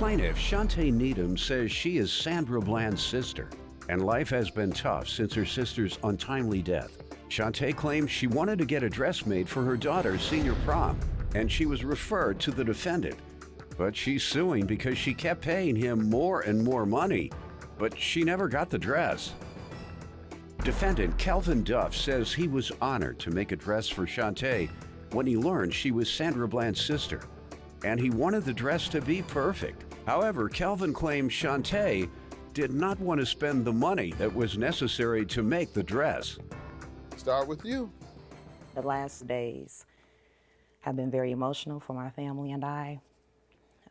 Plaintiff Shantae Needham says she is Sandra Bland's sister, and life has been tough since her sister's untimely death. Shantae claims she wanted to get a dress made for her daughter's senior prom, and she was referred to the defendant. But she's suing because she kept paying him more and more money, but she never got the dress. Defendant Calvin Duff says he was honored to make a dress for Shantae when he learned she was Sandra Bland's sister, and he wanted the dress to be perfect. However, Calvin claims Shantae did not want to spend the money that was necessary to make the dress. Start with you. The last days have been very emotional for my family and I.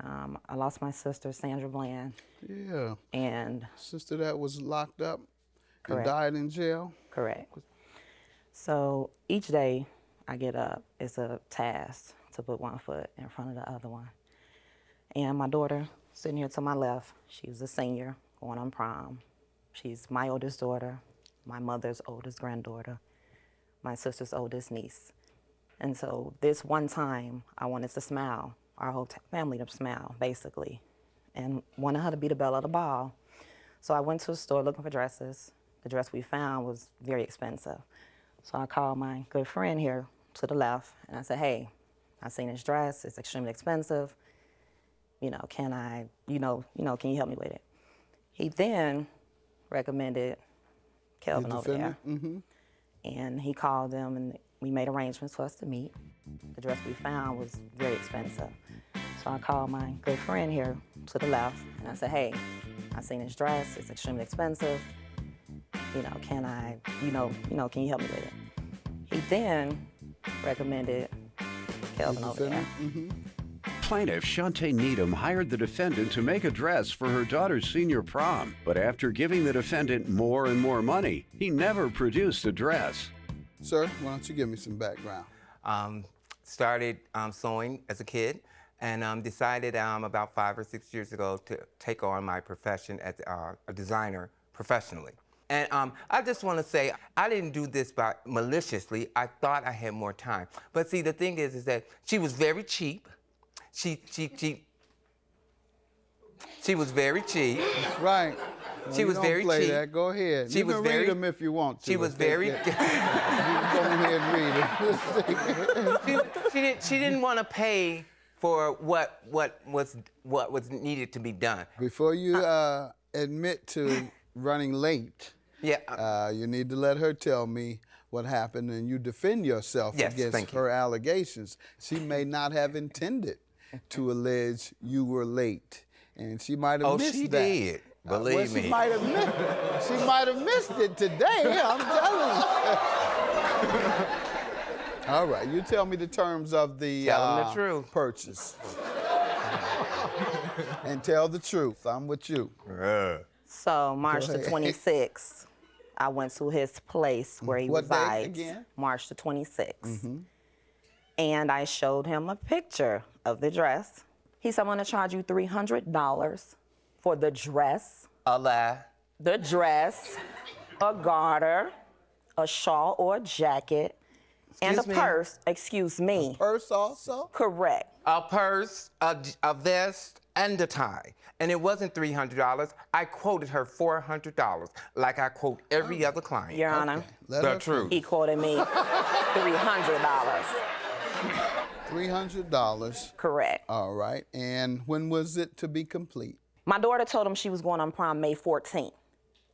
I lost my sister, Sandra Bland. Yeah. And sister that was locked up correct. And died in jail? Correct. So each day I get up, it's a task to put one foot in front of the other one. And my daughter, sitting here to my left, she's a senior going on prom. She's my oldest daughter, my mother's oldest granddaughter, my sister's oldest niece. And so this one time, I wanted to smile, our whole family to smile, basically, and wanted her to be the belle of the ball. So I went to a store looking for dresses. The dress we found was very expensive. So I called my good friend here to the left, and I said, hey, I seen this dress, it's extremely expensive. You know, can you help me with it? He then recommended Kelvin over there. Mm-hmm. And he called them and we made arrangements for us to meet. The dress we found was very expensive. So I called my good friend here to the left and I said, hey, I seen this dress, it's extremely expensive. You know, can you help me with it? He then recommended Kelvin over there. Mm-hmm. Plaintiff Shantae Needham hired the defendant to make a dress for her daughter's senior prom, but after giving the defendant more and more money, he never produced a dress. Sir, why don't you give me some background? Started sewing as a kid and decided about 5 or 6 years ago to take on my profession as a designer professionally. And I just want to say, I didn't do this maliciously. I thought I had more time. But see, the thing is that she was very cheap. She was very cheap. That's right. No, she was very play cheap. That. Go ahead. She you can read them if you want to. She was very. You can go ahead and read it. she didn't want to pay for what was needed to be done. Before you admit to running late, yeah, you need to let her tell me what happened and you defend yourself against her allegations. She may not have intended to allege you were late, and she might have missed that. Oh, she did. Believe me. She might have missed it today, I'm telling you. All right, you tell me the terms of the truth. Purchase. And tell the truth. I'm with you. So March the 26th, I went to his place where he resides. What date again? March the 26th. And I showed him a picture of the dress. He said, I'm gonna charge you $300 for the dress. A lie. The dress, a garter, a shawl or a jacket, and a purse, excuse me. A purse also? Correct. A purse, a vest, and a tie. And it wasn't $300. I quoted her $400, like I quote every other client. Your Honor. The truth. He quoted me $300. $300. Correct. All right. And when was it to be complete? My daughter told him she was going on prom May 14th.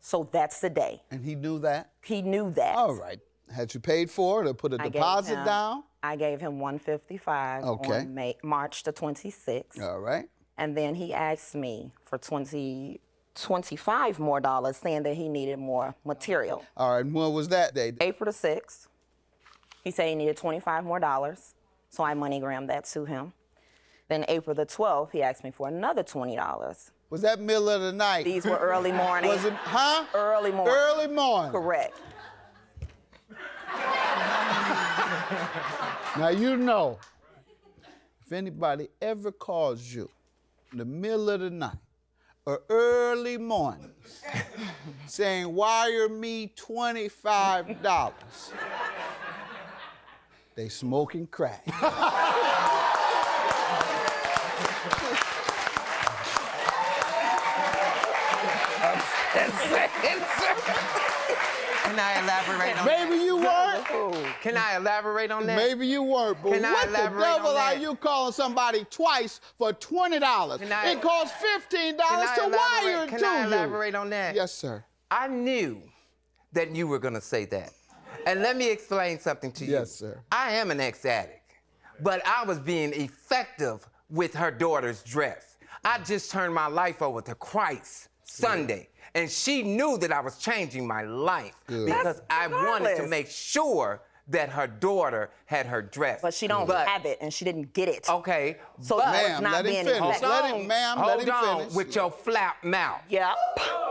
So that's the day. And he knew that? He knew that. All right. Had you paid for it or put a deposit down? I gave him $155 on March the 26th. All right. And then he asked me for $25 more, saying that he needed more material. All right, and when was that day? April the 6th. He said he needed $25 more, so I MoneyGrammed that to him. Then April the 12th, he asked me for another $20. Was that middle of the night? These were early morning. Was it, huh? Early morning. Early morning. Correct. Now you know, if anybody ever calls you in the middle of the night or early mornings saying, wire me $25, they smoking crack. Can I elaborate on Maybe that? you weren't. Can I elaborate on that? Maybe you weren't, but Can I what the elaborate devil on are that? you calling somebody twice for $20? It costs $15 to wire it to you. Can I elaborate on that? Yes, sir. I knew that you were going to say that. And let me explain something to you. Yes, sir. I am an ex-addict, but I was being effective with her daughter's dress. I just turned my life over to Christ Sunday, and she knew that I was changing my life because I wanted to make sure that her daughter had her dress. But she don't have it, and she didn't get it. Okay, So but it's not let him being finish. effective. Let him, ma'am, let him hold on finish. with your flap mouth. Yep.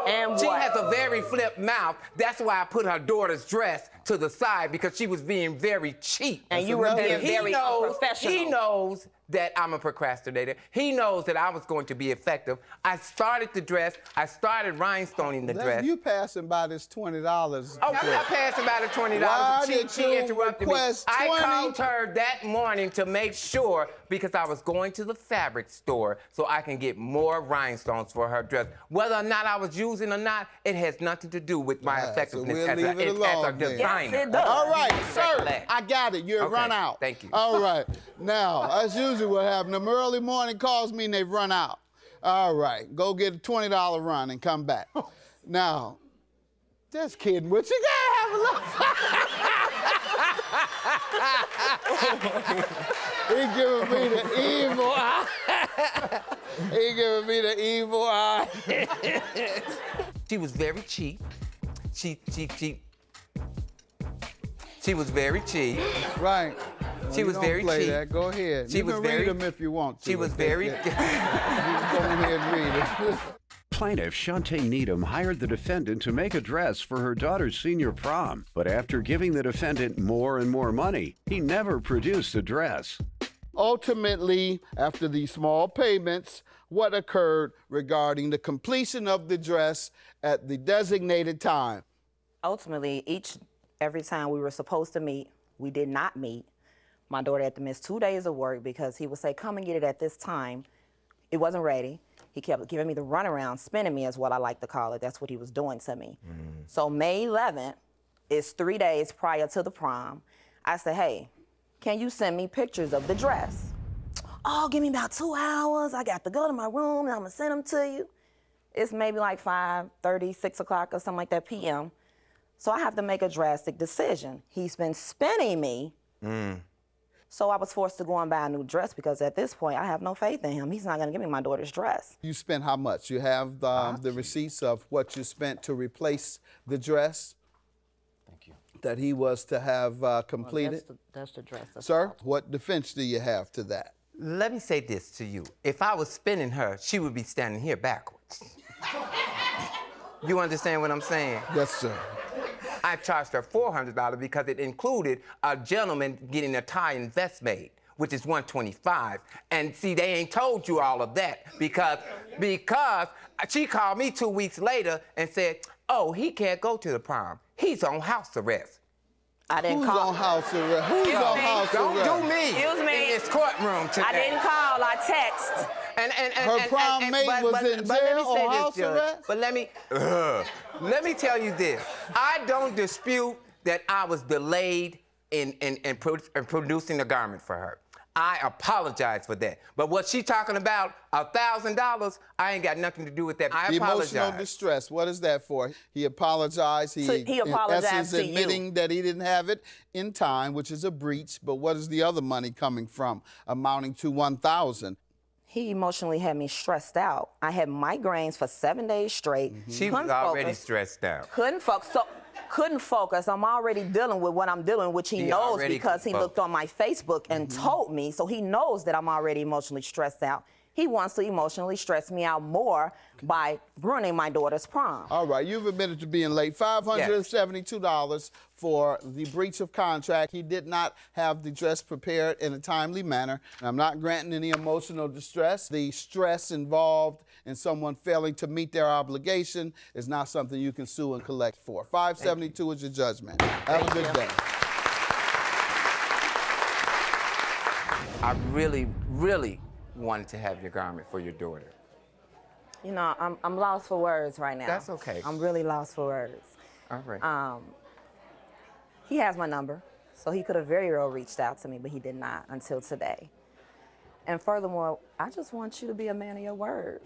And She what? has a very flip mouth. That's why I put her daughter's dress to the side, because she was being very cheap. And you were being very unprofessional. He knows that I'm a procrastinator. He knows that I was going to be effective. I started the dress. I started rhinestoning the dress. You passing by this $20. Oh, I'm not passing by the $20. Why She did you interrupted me. request I 20? called her that morning to make sure, because I was going to the fabric store so I can get more rhinestones for her dress. Whether or not I was using or not, it has nothing to do with my effectiveness so we'll leave it as alone a then. designer. Yes, it does. All right, sir, Recollect. I got it. You're Okay, run out. thank you. All right. Now, that's usually what happens. Them early morning calls mean they've run out. All right, go get a $20 run and come back. Now, just kidding with you. Gotta have a little fun. He giving me the evil eye. He giving me the evil eye. She was very cheap. She was very cheap. Right. She was very play cheap. That. Go ahead. She You was can very- read them if you want to. She was very. You can go ahead and read it. Plaintiff Shantae Needham hired the defendant to make a dress for her daughter's senior prom, but after giving the defendant more and more money, he never produced a dress. Ultimately, after these small payments, what occurred regarding the completion of the dress at the designated time? Ultimately, every time we were supposed to meet, we did not meet. My daughter had to miss 2 days of work because he would say, come and get it at this time. It wasn't ready. He kept giving me the runaround, spinning me is what I like to call it. That's what he was doing to me. So May 11th is 3 days prior to the prom. I said, hey, can you send me pictures of the dress? Oh, give me about 2 hours. I got to go to my room and I'm gonna send them to you. It's maybe like 5:30, 6 o'clock or something like that p.m. So I have to make a drastic decision. He's been spinning me. So I was forced to go and buy a new dress because at this point, I have no faith in him. He's not gonna give me my daughter's dress. You spent how much? You have the receipts of what you spent to replace the dress? Thank you. That he was to have completed? That's the dress. Sir, what defense do you have to that? Let me say this to you. If I was spinning her, she would be standing here backwards. You understand what I'm saying? Yes, sir. I charged her $400 because it included a gentleman getting a tie and vest made, which is $125. And see, they ain't told you all of that because she called me 2 weeks later and said, oh, he can't go to the prom. He's on house arrest. I didn't Who's call. on house arrest? Who's Excuse on me. house Don't arrest? do me Excuse me. in this courtroom today. I didn't call, I text. Her prom mate was in jail on house arrest? But let me tell you this. I don't dispute that I was delayed in producing the garment for her. I apologize for that. But what she talking about, $1,000, I ain't got nothing to do with that. I The apologize. emotional distress, what is that for? He apologized. So he apologized in essence, to you. admitting that he didn't have it in time, which is a breach. But what is the other money coming from, amounting to $1,000? He emotionally had me stressed out. I had migraines for 7 days straight. She was already stressed out. Couldn't focus. I'm already dealing with what I'm dealing, which he knows because he looked on my Facebook and told me. So he knows that I'm already emotionally stressed out. He wants to emotionally stress me out more by ruining my daughter's prom. All right, you've admitted to being late. $572 for the breach of contract. He did not have the dress prepared in a timely manner. I'm not granting any emotional distress. The stress involved in someone failing to meet their obligation is not something you can sue and collect for. $572 is your judgment. Have a good day. I really, really wanted to have your garment for your daughter. You know, I'm lost for words right now. That's okay. I'm really lost for words. All right. He has my number, so he could have very well reached out to me, but he did not until today. And furthermore, I just want you to be a man of your word.